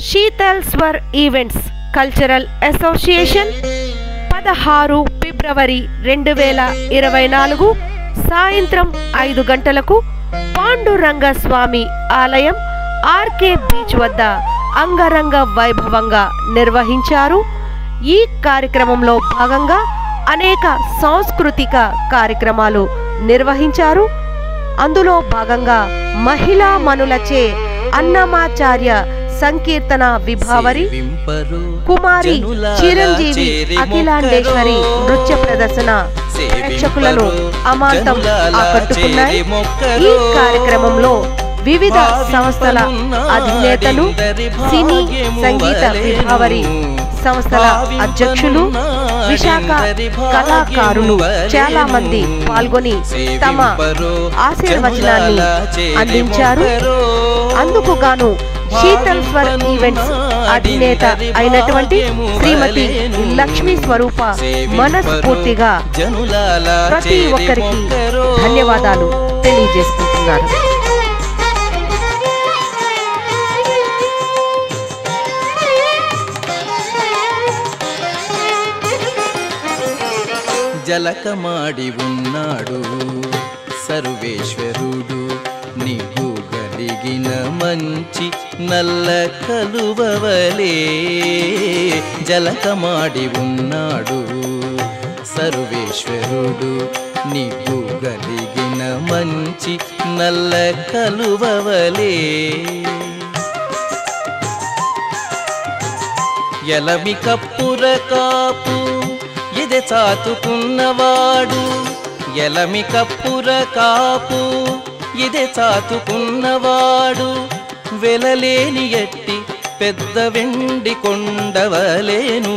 Sheetal స్వర్ events cultural association 16 ఫిబ్రవరి 2024 సాయంత్రం 5 గంటలకు పాండురంగ స్వామి ఆలయం ఆర్కే బీచ్ వద్ద అంగరంగ వైభవంగా నిర్వహించారు. ఈ కార్యక్రమంలో భాగంగా అనేక సాంస్కృతిక కార్యక్రమాలు నిర్వహించారు. అందులో భాగంగా మహిళా మనులచే అన్నమాచార్య సంకీర్తన విభావరి, కుమారి చిరంజీవి అఖిలాండేశ్వరి నృత్య ప్రదర్శన ప్రేక్షకులను అమాంతం ఆకట్టుకున్నాయి. ఈ కార్యక్రమంలో వివిధ సంస్థల అధినేతలు, సినీ సంగీత విభావరి సంస్థల అధ్యక్షులు, విశాఖ కళాకారులు చాలా మంది పాల్గొని తమ ఆశీర్వచనాన్ని అందించారు. అందుకు గాను శీతల్ స్వర్ ఈవెంట్స్ అధినేత అయినటువంటి శ్రీమతి లక్ష్మీ స్వరూప మనస్ఫూర్తిగా ప్రతి ఒక్కరికి ధన్యవాదాలు తెలియజేసుకుంటున్నారు. జలకమాడి ఉన్నాడు సర్వేశ్వరుడు, నీకు కలిగిన మంచి నల్ల కలువవలే. జలకమాడి ఉన్నాడు సర్వేశ్వరుడు, నీకు కలిగిన మంచి నల్ల కలువవలే. ఎలమి కప్పుర కాపు ఎదె చాతుకున్నవాడు, ఎలమి కప్పుర కాపు ఎదె చాతుకున్నవాడు, వెలలేని ఎట్టి పెద్ద వెండి కొండవలేను.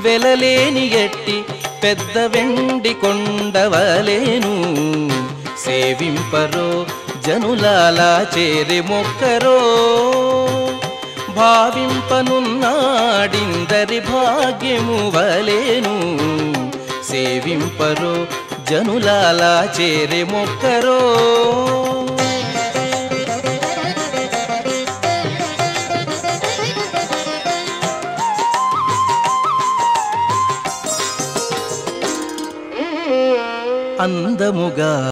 వెలలేని ఎట్టి పెద్ద వెండి కొండవలేను. సేవింపరో జనులాలా చేరి మొక్కరో, భావింపనున్నాడిందరి భాగ్యము వలేను. సేవింపరో జనులాలా చేరి మొక్కరో. అందముగా